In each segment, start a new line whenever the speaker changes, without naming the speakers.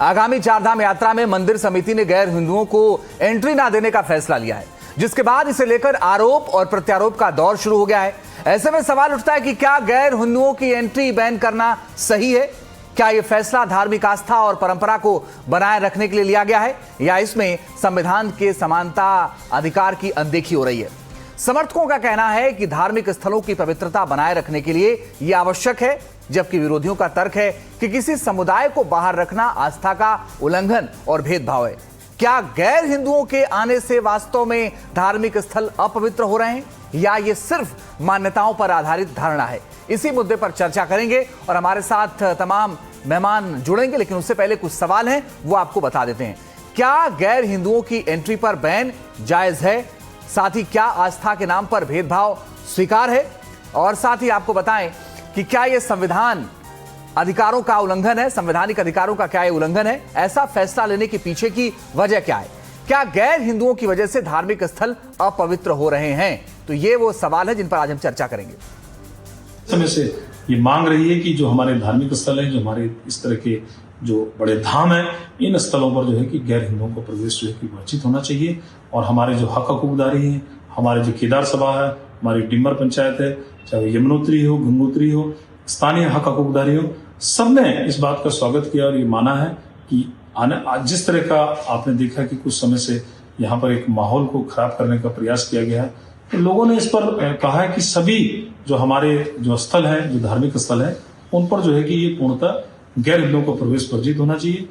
आगामी चारधाम यात्रा में मंदिर समिति ने गैर हिंदुओं को एंट्री ना देने का फैसला लिया है, जिसके बाद इसे लेकर आरोप और प्रत्यारोप का दौर शुरू हो गया है। ऐसे में सवाल उठता है कि क्या गैर हिंदुओं की एंट्री बैन करना सही है? क्या यह फैसला धार्मिक आस्था और परंपरा को बनाए रखने के लिए लिया गया है, या इसमें संविधान के समानता अधिकार की अनदेखी हो रही है? समर्थकों का कहना है कि धार्मिक स्थलों की पवित्रता बनाए रखने के लिए यह आवश्यक है, जबकि विरोधियों का तर्क है कि किसी समुदाय को बाहर रखना आस्था का उल्लंघन और भेदभाव है। क्या गैर हिंदुओं के आने से वास्तव में धार्मिक स्थल अपवित्र हो रहे हैं, या ये सिर्फ मान्यताओं पर आधारित धारणा है? इसी मुद्दे पर चर्चा करेंगे और हमारे साथ तमाम मेहमान जुड़ेंगे, लेकिन उससे पहले कुछ सवाल हैं वो आपको बता देते हैं। क्या गैर हिंदुओं की एंट्री पर बैन जायज है? साथ ही क्या आस्था के नाम पर भेदभाव स्वीकार है? और साथ ही आपको बताएं कि क्या यह संविधान अधिकारों का उल्लंघन है, संवैधानिक अधिकारों का क्या यह उल्लंघन है? ऐसा फैसला लेने के पीछे की वजह क्या है? क्या गैर हिंदुओं की वजह से धार्मिक स्थल अपवित्र हो रहे हैं? तो ये वो सवाल है जिन पर आज हम चर्चा करेंगे।
समय से ये मांग रही है कि जो हमारे धार्मिक स्थल हैं, जो हमारे इस तरह के जो बड़े धाम हैं, इन स्थलों पर जो है कि गैर हिंदुओं को प्रवेश जो है कि वर्जित होना चाहिए। और हमारे जो हक हकूकदारी हैं, हमारे जो केदार सभा है, हमारी डिम्बर पंचायत है, चाहे यमुनोत्री हो, गंगोत्री हो, स्थानीय हक हकूकदारी हो, सबने इस बात का स्वागत किया और ये माना है कि जिस तरह का आपने देखा कि कुछ समय से यहाँ पर एक माहौल को खराब करने का प्रयास किया गया है, तो लोगों ने इस पर कहा है कि सभी जो हमारे जो स्थल हैं, जो धार्मिक स्थल हैं, उन पर जो है कि ये पूर्णतः गैर हिंदुओं को प्रवेश वर्जित होना चाहिए।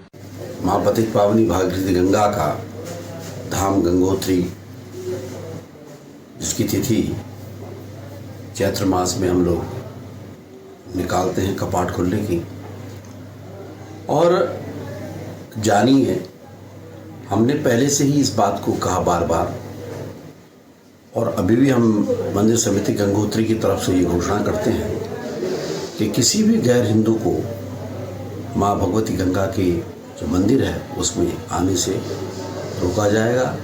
महापतित पावनी भागीरथी गंगा का धाम गंगोत्री, जिसकी तिथि चैत्र मास में हम लोग निकालते हैं कपाट खुलने की, और जानी है हमने पहले से ही इस बात को कहा बार बार, और अभी भी हम मंदिर समिति गंगोत्री की तरफ से ये घोषणा करते हैं कि किसी भी गैर हिंदू को माँ भगवती गंगा के जो मंदिर है उसमें आने से रोका जाएगा।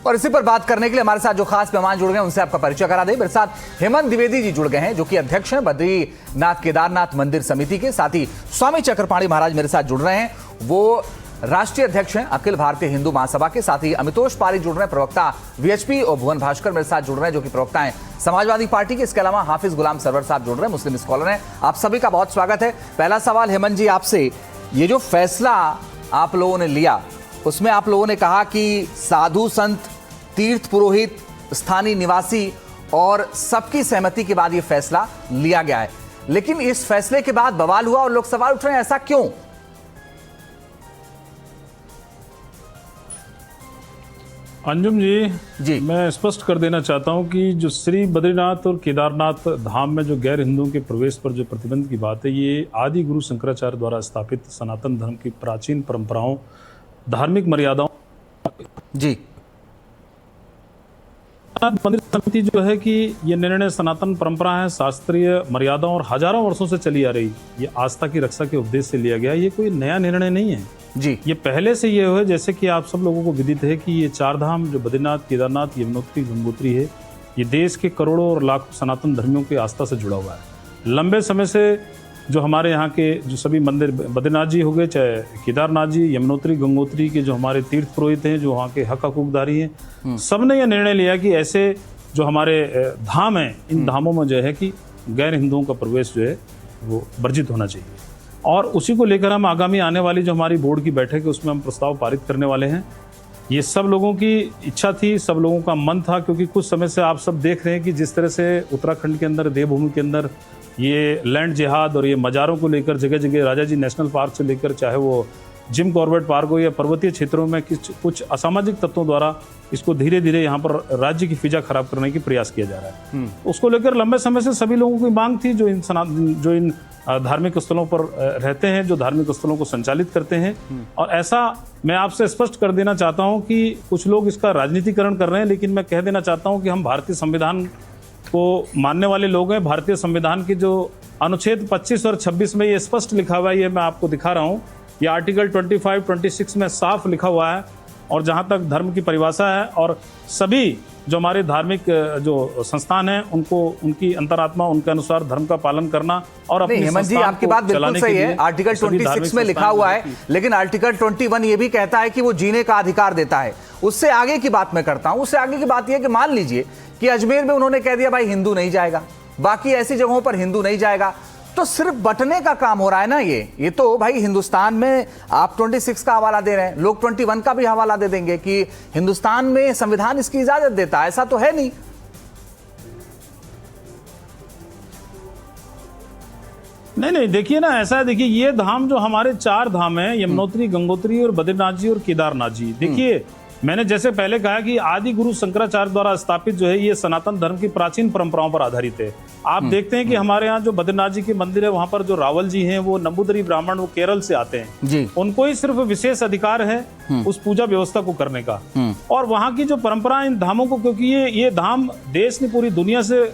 और इसी पर बात करने के लिए हमारे साथ जो खास मेहमान जुड़ गए हैं उनसे आपका परिचय करा दें। मेरे साथ हेमंत द्विवेदी जी जुड़ गए हैं, जो कि अध्यक्ष हैं बद्रीनाथ केदारनाथ मंदिर समिति के। साथ ही स्वामी चक्रपाणी महाराज मेरे साथ जुड़ रहे हैं, वो राष्ट्रीय अध्यक्ष हैं अखिल भारतीय हिंदू महासभा के। साथ ही अमितोष पारी जुड़ रहे हैं, प्रवक्ता वीएचपी, और भुवन भास्कर मेरे साथ जुड़ रहे हैं, जो कि प्रवक्ता हैं समाजवादी पार्टी के। इसके अलावा हाफिज गुलाम सरवर साहब जुड़ रहे हैं, मुस्लिम स्कॉलर हैं। आप सभी का बहुत स्वागत है। पहला सवाल हेमंत जी आपसे, ये जो फैसला आप लोगों ने लिया उसमें आप लोगों ने कहा कि साधु संत, तीर्थ पुरोहित, स्थानीय निवासी और सबकी सहमति के बाद यह फैसला लिया गया है, लेकिन इस फैसले के बाद बवाल हुआ और लोग सवाल उठ रहे हैं, ऐसा क्यों?
अंजुम जी, मैं स्पष्ट कर देना चाहता हूं कि जो श्री बद्रीनाथ और केदारनाथ धाम में जो गैर हिंदुओं के प्रवेश पर जो प्रतिबंध की बात है, ये आदि गुरु शंकराचार्य द्वारा स्थापित सनातन धर्म की प्राचीन परंपराओं, धार्मिक मर्यादाओं
जी
मंदिर समिति जो है कि ये निर्णय सनातन परंपरा है, शास्त्रीय मर्यादाओं और हजारों वर्षों से चली आ रही ये आस्था की रक्षा के उद्देश्य से लिया गया। ये कोई नया निर्णय नहीं है
जी,
ये पहले से ये है। जैसे कि आप सब लोगों को विदित है कि ये चार धाम जो बद्रीनाथ, केदारनाथ, यमुनोत्री, गंगोत्री है, ये देश के करोड़ों और लाखों सनातन धर्मियों की आस्था से जुड़ा हुआ है। लंबे समय से जो हमारे यहाँ के जो सभी मंदिर, बद्रीनाथ जी हो गए, चाहे केदारनाथ जी, यमुनोत्री, गंगोत्री के जो हमारे तीर्थ पुरोहित हैं, जो वहाँ के हक हकूकदारी हैं, सबने यह निर्णय लिया कि ऐसे जो हमारे धाम हैं, इन धामों में जो है कि गैर हिंदुओं का प्रवेश जो है वो वर्जित होना चाहिए। और उसी को लेकर हम आगामी आने वाली जो हमारी बोर्ड की बैठक है उसमें हम प्रस्ताव पारित करने वाले हैं। ये सब लोगों की इच्छा थी, सब लोगों का मन था, क्योंकि कुछ समय से आप सब देख रहे हैं कि जिस तरह से उत्तराखंड के अंदर, देवभूमि के अंदर ये लैंड जिहाद और ये मज़ारों को लेकर जगह जगह, राजा जी नेशनल पार्क से लेकर चाहे वो जिम कॉर्बेट पार्क हो या पर्वतीय क्षेत्रों में कुछ असामाजिक तत्वों द्वारा इसको धीरे धीरे यहाँ पर राज्य की फिजा खराब करने की प्रयास किया जा रहा है। उसको लेकर लंबे समय से सभी लोगों की मांग थी, जो इन धार्मिक स्थलों पर रहते हैं, जो धार्मिक स्थलों को संचालित करते हैं। और ऐसा मैं आपसे स्पष्ट कर देना चाहता हूँ कि कुछ लोग इसका राजनीतिकरण कर रहे हैं, लेकिन मैं कह देना चाहता हूँ कि हम भारतीय संविधान को मानने वाले लोग हैं। भारतीय संविधान की जो अनुच्छेद 25 और 26 में ये स्पष्ट लिखा हुआ है, ये मैं आपको दिखा रहा हूँ, ये आर्टिकल 25, 26 में साफ लिखा हुआ है। और जहाँ तक धर्म की परिभाषा है, और सभी जो हमारे धार्मिक जो संस्थान हैं उनको उनकी अंतरात्मा उनके अनुसार धर्म का पालन करना और अपने
हेमंत जी आपकी बात बिल्कुल सही है, आर्टिकल 26 में लिखा हुआ है, लेकिन आर्टिकल 21 ये भी कहता है कि वो जीने का अधिकार देता है। उससे आगे की बात मैं करता हूं, उससे आगे की बात यह कि मान लीजिए कि अजमेर में उन्होंने कह दिया भाई हिंदू नहीं जाएगा, बाकी ऐसी जगहों पर हिंदू नहीं जाएगा, तो सिर्फ बंटने का काम हो रहा है ना। ये तो भाई हिंदुस्तान में आप 26 का हवाला दे रहे हैं, लोग 21 का भी हवाला दे देंगे कि हिंदुस्तान में संविधान इसकी इजाजत देता है, ऐसा तो है नहीं।
नहीं देखिए ना, ऐसा है, देखिए ये धाम जो हमारे 4 धाम हैं, यमुनोत्री, गंगोत्री और बद्रीनाथ जी और केदारनाथ जी, देखिए मैंने जैसे पहले कहा कि आदि गुरु शंकराचार्य द्वारा स्थापित जो है ये सनातन धर्म की प्राचीन परंपराओं पर आधारित है। आप देखते हैं कि हमारे यहाँ जो बद्रीनाथ जी के मंदिर है वहां पर जो रावल जी हैं वो नंबूदरी ब्राह्मण, वो केरल से आते हैं
जी।
उनको ही सिर्फ विशेष अधिकार है उस पूजा व्यवस्था को करने का। और वहां की जो परंपरा इन धामों को, क्योंकि ये धाम देश ने पूरी दुनिया से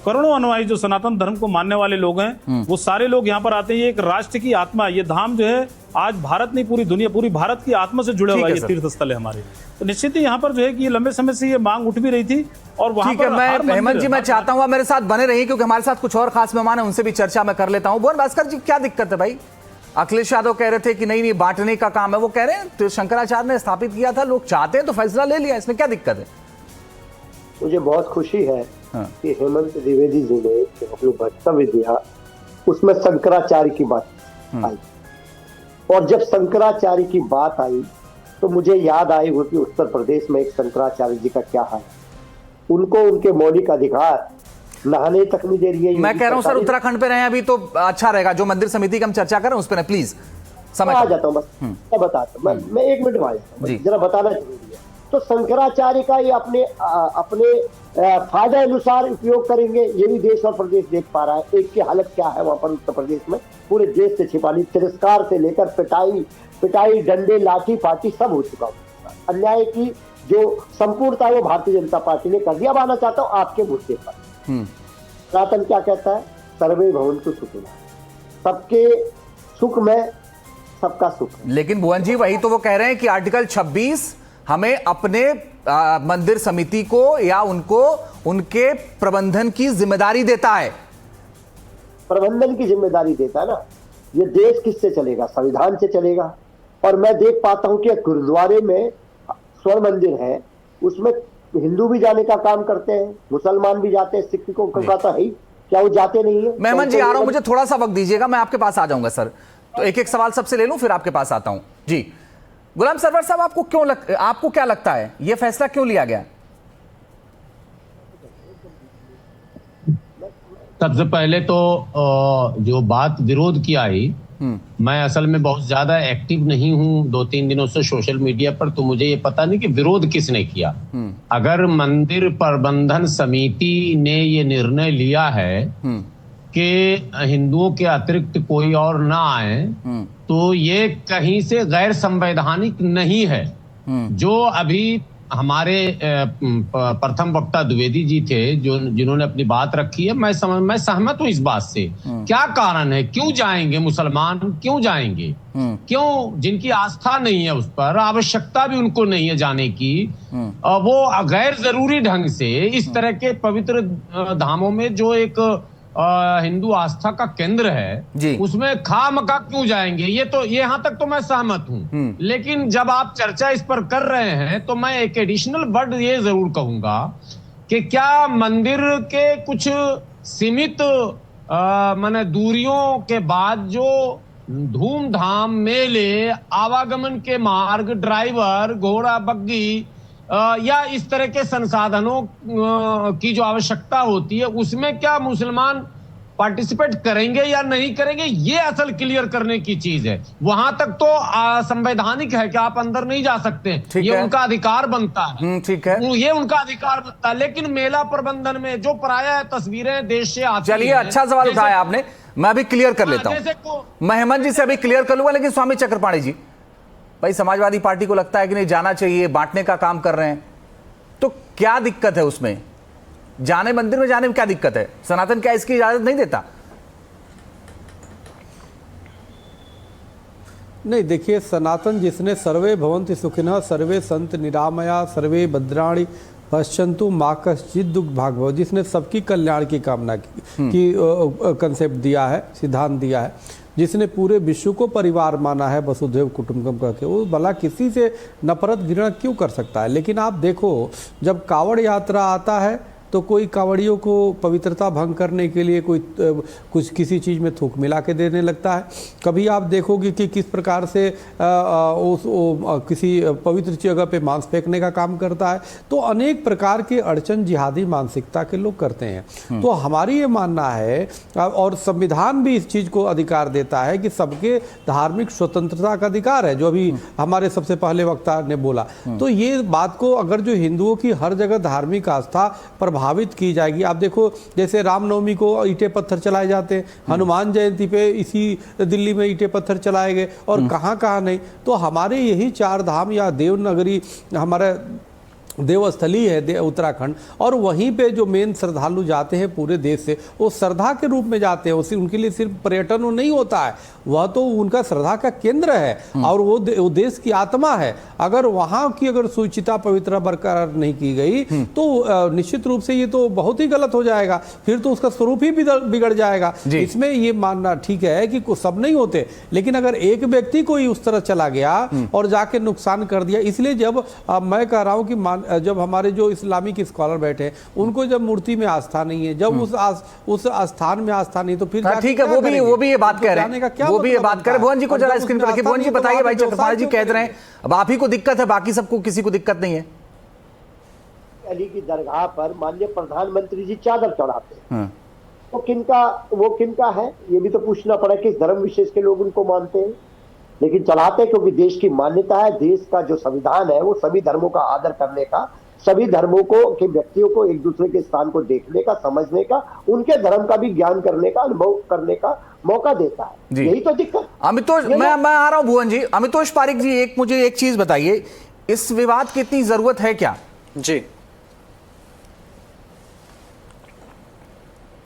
करोड़ों अनुयायी जो सनातन धर्म को मानने वाले लोग हैं वो सारे लोग यहाँ पर आते हैं। ये एक राष्ट्र की आत्मा है, ये धाम जो है आज भारत नहीं पूरी दुनिया, पूरी भारत की आत्मा से जुड़ा हुआ ये तीर्थ स्थल है हमारे। तो निश्चित ही यहाँ पर जो है कि ये लंबे समय से ये मांग उठ भी रही थी और वहां पर
मैं हेमंत जी मैं चाहता हूँ मेरे साथ बने रहिए, क्योंकि हमारे साथ कुछ और खास मेहमान है, उनसे भी चर्चा मैं कर लेता हूँ। भुवन भास्कर जी क्या दिक्कत है भाई? अखिलेश यादव कह रहे थे कि नहीं बांटने का काम है, वो कह रहे हैं तो शंकराचार्य ने स्थापित किया था, लोग चाहते हैं तो फैसला ले लिया, इसमें क्या दिक्कत है?
मुझे बहुत खुशी है कि हेमंत द्विवेदी जी ने जो वक्तव्य दिया उसमें शंकराचार्य की बात आई, और जब शंकराचार्य की बात आई तो मुझे याद आई वो कि उत्तर प्रदेश में एक शंकराचार्य जी का क्या है, उनको उनके मौलिक अधिकार नहाने तक नहीं दे रही है।
मैं कह रहा हूं सर उत्तराखंड पे रहे अभी तो अच्छा रहेगा, जो मंदिर समिति की हम चर्चा कर रहे हैं उस पर प्लीज समय
आ जाता हूँ, बस मैं बताता हूँ, मैं 1 मिनट में आ जाता हूँ, जरा बताना जरूरी है। तो शंकराचार्य का ये अपने फायदा अनुसार उपयोग करेंगे, ये भी देश और प्रदेश देख पा रहा है। एक की हालत क्या है वहां पर उत्तर प्रदेश में, पूरे देश से छिपानी, तिरस्कार से लेकर पिटाई, डंडे, लाठी पाठी सब हो चुका। अन्याय की जो संपूर्णता है वो भारतीय जनता पार्टी ने कर दिया। आना चाहता हूँ आपके मुद्दे पर। सनातन क्या कहता है? सर्वे भवन्तु सुखिनः, सबके सुख में सबका सुख है।
लेकिन भुवन जी वही तो वो कह रहे हैं कि आर्टिकल 26 हमें अपने मंदिर समिति को या उनको उनके प्रबंधन की जिम्मेदारी देता है।
प्रबंधन की जिम्मेदारी देता है ना। ये देश किससे चलेगा? संविधान से चलेगा। और मैं देख पाता हूं कि गुरुद्वारे में स्वर्ण मंदिर है, उसमें हिंदू भी जाने का काम करते हैं, मुसलमान भी जाते हैं, सिखों का तो है ही, क्या वो जाते नहीं है?
मेहमान जी आ रहा हूं, मुझे थोड़ा सा वक्त दीजिएगा, मैं आपके पास आ जाऊंगा सर, तो एक सवाल सबसे ले लूं फिर आपके पास आता हूं। जी गुलाम सरवर साहब, आपको क्या लगता है ये फैसला क्यों लिया गया?
सबसे पहले तो जो बात विरोध की आई, मैं असल में बहुत ज्यादा एक्टिव नहीं हूं 2-3 दिनों से सोशल मीडिया पर, तो मुझे ये पता नहीं कि विरोध किसने किया। अगर मंदिर प्रबंधन समिति ने ये निर्णय लिया है कि हिंदुओं के अतिरिक्त कोई और ना आए, तो ये कहीं से गैर संवैधानिक नहीं है। जो अभी हमारे प्रथम वक्ता द्विवेदी जी थे जिन्होंने अपनी बात रखी है, मैं सहमत हूं इस बात से। क्या कारण है, क्यों जाएंगे मुसलमान, क्यों जाएंगे? क्यों? जिनकी आस्था नहीं है उस पर, आवश्यकता भी उनको नहीं है जाने की, वो गैर जरूरी ढंग से इस तरह के पवित्र धामों में जो एक हिंदू आस्था का केंद्र है उसमें खामखा क्यों जाएंगे? ये यहां तक तो मैं सहमत हूं। लेकिन जब आप चर्चा इस पर कर रहे हैं तो मैं एक एडिशनल वर्ड ये जरूर कहूंगा कि क्या मंदिर के कुछ सीमित माने दूरियों के बाद जो धूमधाम मेले, आवागमन के मार्ग, ड्राइवर, घोड़ा, बग्गी या इस तरह के संसाधनों की जो आवश्यकता होती है, उसमें क्या मुसलमान पार्टिसिपेट करेंगे या नहीं करेंगे, ये असल क्लियर करने की चीज है। वहां तक तो संवैधानिक है कि आप अंदर नहीं जा सकते, ये उनका अधिकार बनता है।
ठीक है, ये
उनका अधिकार बनता है। लेकिन मेला प्रबंधन में जो पराया तस्वीरें देश से आती हैं,
चलिए अच्छा सवाल उठाया आपने, मैं अभी क्लियर कर लेता हूं। मैं हेमंत जी से अभी क्लियर कर लूंगा, लेकिन स्वामी चक्रपाणी जी, भाई समाजवादी पार्टी को लगता है कि नहीं जाना चाहिए, बांटने का काम कर रहे हैं, तो क्या दिक्कत है उसमें? जाने मंदिर में जाने में क्या दिक्कत है? सनातन क्या इसकी इजाजत नहीं देता?
नहीं, देखिए, सनातन जिसने सर्वे भवन्ति सुखिनः, सर्वे संत निरामया, सर्वे भद्राणि पश्चंतु माँ कश्चित दुख भागवत, जिसने सबकी कल्याण की कामना की कंसेप्ट दिया है, सिद्धांत दिया है, जिसने पूरे विश्व को परिवार माना है, वसुधैव कुटुंबकम करके, वो भला किसी से नफरत घृणा क्यों कर सकता है। लेकिन आप देखो, जब कावड़ यात्रा आता है तो कोई कावड़ियों को पवित्रता भंग करने के लिए कोई कुछ किसी चीज़ में थूक मिला के देने लगता है। कभी आप देखोगे कि किस प्रकार से किसी पवित्र जगह पे मांस फेंकने का काम करता है। तो अनेक प्रकार के अड़चन जिहादी मानसिकता के लोग करते हैं। तो हमारी ये मानना है, और संविधान भी इस चीज़ को अधिकार देता है कि सबके धार्मिक स्वतंत्रता का अधिकार है, जो अभी हमारे सबसे पहले वक्ता ने बोला। तो ये बात को अगर जो हिंदुओं की हर जगह धार्मिक आस्था प्रभावित की जाएगी, आप देखो जैसे रामनवमी को ईंटे पत्थर चलाए जाते हैं, हनुमान जयंती पे इसी दिल्ली में ईंटे पत्थर चलाए गए, और कहाँ कहाँ नहीं। तो हमारे यही चार धाम या देवनगरी हमारा देवस्थली है उत्तराखंड, और वहीं पे जो मेन श्रद्धालु जाते हैं पूरे देश से, वो श्रद्धा के रूप में जाते हैं। उनके लिए सिर्फ पर्यटन नहीं होता है, वह तो उनका श्रद्धा का केंद्र है, और वो देश की आत्मा है। अगर वहाँ की अगर सुचिता पवित्रता बरकरार नहीं की गई तो निश्चित रूप से ये तो बहुत ही गलत हो जाएगा, फिर तो उसका स्वरूप ही बिगड़ जाएगा। इसमें ये मानना ठीक है कि सब नहीं होते, लेकिन अगर एक व्यक्ति कोई उस तरह चला गया और जाके नुकसान कर दिया, इसलिए जब मैं कह रहा हूँ कि जब हमारे जो इस्लामिक स्कॉलर बैठे हैं, उनको जब मूर्ति में आस्था नहीं है, जब उस स्थान में आस्था नहीं, तो फिर
ठीक है, वो भी ये बात कह रहे हैं, वो भी ये बात कर रहे हैं। भुवन जी को जरा स्क्रीन पर रखिए। भुवन जी बताइए, भाई चक्रपाल जी कह रहे हैं अब आप ही को दिक्कत है, बाकी सबको किसी को दिक्कत नहीं है।
अली की दरगाह पर माननीय प्रधानमंत्री जी चादर चढ़ाते हैं, तो किनका है ये भी तो पूछना पड़ा, किस धर्म विशेष के लोग उनको मानते हैं, लेकिन चढ़ाते हैं क्योंकि देश की मान्यता है। देश का जो संविधान है वो सभी धर्मों का आदर करने का, सभी धर्मों के व्यक्तियों को एक दूसरे के स्थान को देखने का, समझने का, उनके धर्म का भी ज्ञान करने का, अनुभव करने का मौका देता है। यही तो दिक्कत।
अमितोष, मैं आ रहा हूं भुवन जी। अमितोष पारिक जी, मुझे एक चीज बताइए, इस विवाद की इतनी जरूरत है क्या?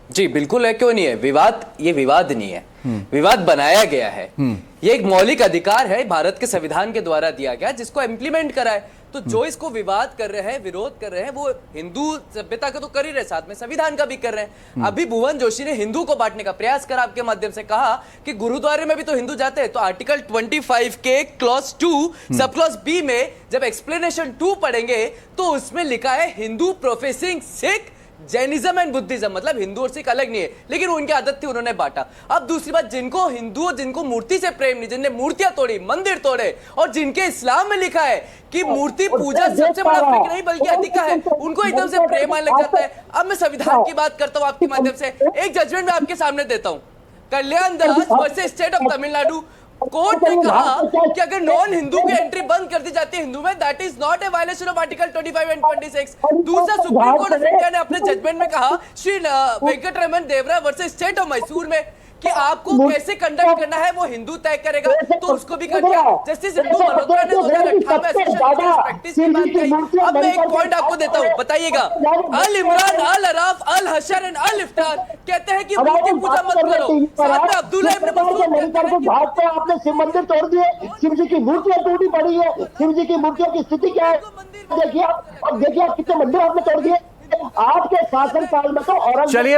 जी बिल्कुल है, क्यों नहीं है। ये विवाद नहीं है, विवाद बनाया गया है। ये एक मौलिक अधिकार है, भारत के संविधान के द्वारा दिया गया, जिसको इम्प्लीमेंट करा है। तो जो इसको विवाद कर रहे हैं, विरोध कर रहे हैं, वो हिंदू सभ्यता का तो कर ही रहे, साथ में संविधान का भी कर रहे हैं। अभी भुवन जोशी ने हिंदू को बांटने का प्रयास करा, आपके माध्यम से कहा कि गुरुद्वारे में भी तो हिंदू जाते हैं। तो आर्टिकल 25 के क्लॉज 2 सब क्लॉज बी में जब एक्सप्लेनेशन 2 पढ़ेंगे तो उसमें लिखा है Hindu professing Sikh, Jainism and Buddhism, मतलब हिंदू और सिख अलग नहीं है, लेकिन उनकी आदत थी, उन्होंने बांटा। अब दूसरी बात, जिनको मूर्ति से प्रेम नहीं, जिनने मूर्तियां तोड़ी, मंदिर तोड़े, और जिनके इस्लाम में लिखा है कि मूर्ति पूजा सबसे बड़ा फेक नहीं बल्कि अधिकार है, उनको एकदम से प्रेम आने लग जाता है। अब मैं संविधान की बात करता हूं आपके माध्यम से, एक जजमेंट मैं आपके सामने देता हूं। Kalyan Das versus state of Tamil Nadu, court ने कहा कि अगर नॉन हिंदू की एंट्री बंद कर दी जाती है हिंदू में, that is not a violation of article 25 and 26। दूसरा, सुप्रीम कोर्ट ऑफ इंडिया ने अपने जजमेंट में कहा, श्री वेंकटरमन देवरा वर्सेस स्टेट ऑफ मैसूर में, कि आपको कैसे कंडक्ट करना है वो हिंदू तय करेगा, तो उसको भी कर दिया। जस्टिस इंदु मल्होत्रा ने 2018 प्रैक्टिस की बात कही। अब मैं एक पॉइंट आपको देता हूं, बताइएगा। अल इमरान, अल अराफ, अल हशर एंड अल इफ्तार कहते हैं कि मूर्ति पूजा मत करो। साथ में अब्दुल्ला इब्न मसूद
आपने शिव मंदिर तोड़ दिए, शिव जी की मूर्तियां टूटी पड़ी है, शिव जी की मूर्तियों की स्थिति क्या है देखिए आप कितने मंदिर आपने तोड़ दिए आपके शासन काल में। तो
चलिए,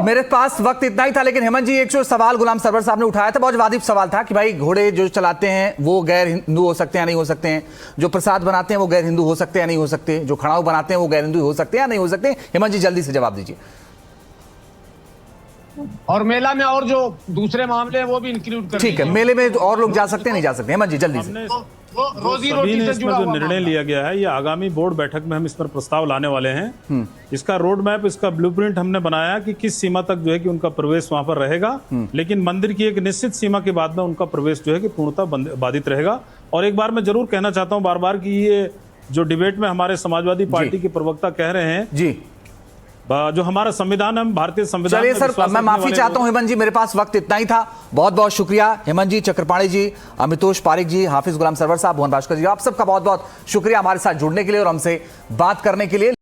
मेरे पास वक्त इतना ही था, लेकिन हेमंत जी, एक जो सवाल गुलाम सरवर साहब ने उठाया था, बहुत वाजिब सवाल था कि भाई घोड़े जो चलाते हैं वो गैर हिंदू हो सकते हैं या नहीं हो सकते हैं, जो प्रसाद बनाते हैं वो गैर हिंदू हो सकते हैं या नहीं हो सकते, जो खड़ाऊ बनाते हैं वो गैर हिंदू हो सकते हैं या नहीं हो सकते। हेमंत जी जल्दी से जवाब दीजिए।
और मेला में और जो दूसरे मामले हैं वो भी इंक्लूड कर,
ठीक है, मेले में और लोग जा सकते हैं नहीं जा सकते। हेमंत जी जल्दी से।
रोजी रोटी से जुड़ा
जो निर्णय लिया गया है, ये आगामी बोर्ड बैठक में हम इस पर प्रस्ताव लाने वाले हैं। इसका रोड मैप, इसका ब्लूप्रिंट हमने बनाया कि किस सीमा तक जो है कि उनका प्रवेश वहां पर रहेगा, लेकिन मंदिर की एक निश्चित सीमा के बाद में उनका प्रवेश जो है कि पूर्णतः बाधित रहेगा। और एक बार मैं जरूर कहना चाहता हूं बार बार कि ये जो डिबेट में हमारे समाजवादी पार्टी के प्रवक्ता कह रहे हैं
जी,
जो हमारा संविधान है, भारतीय संविधान।
चलिए सर, मैं माफी चाहता हूं हेमंत जी, मेरे पास वक्त इतना ही था। बहुत बहुत शुक्रिया हेमंत जी, चक्रपाणी जी, अमितोष पारिक जी, हाफिज गुलाम सरवर साहब, भुवन भास्कर जी, आप सबका बहुत बहुत शुक्रिया हमारे साथ जुड़ने के लिए और हमसे बात करने के लिए।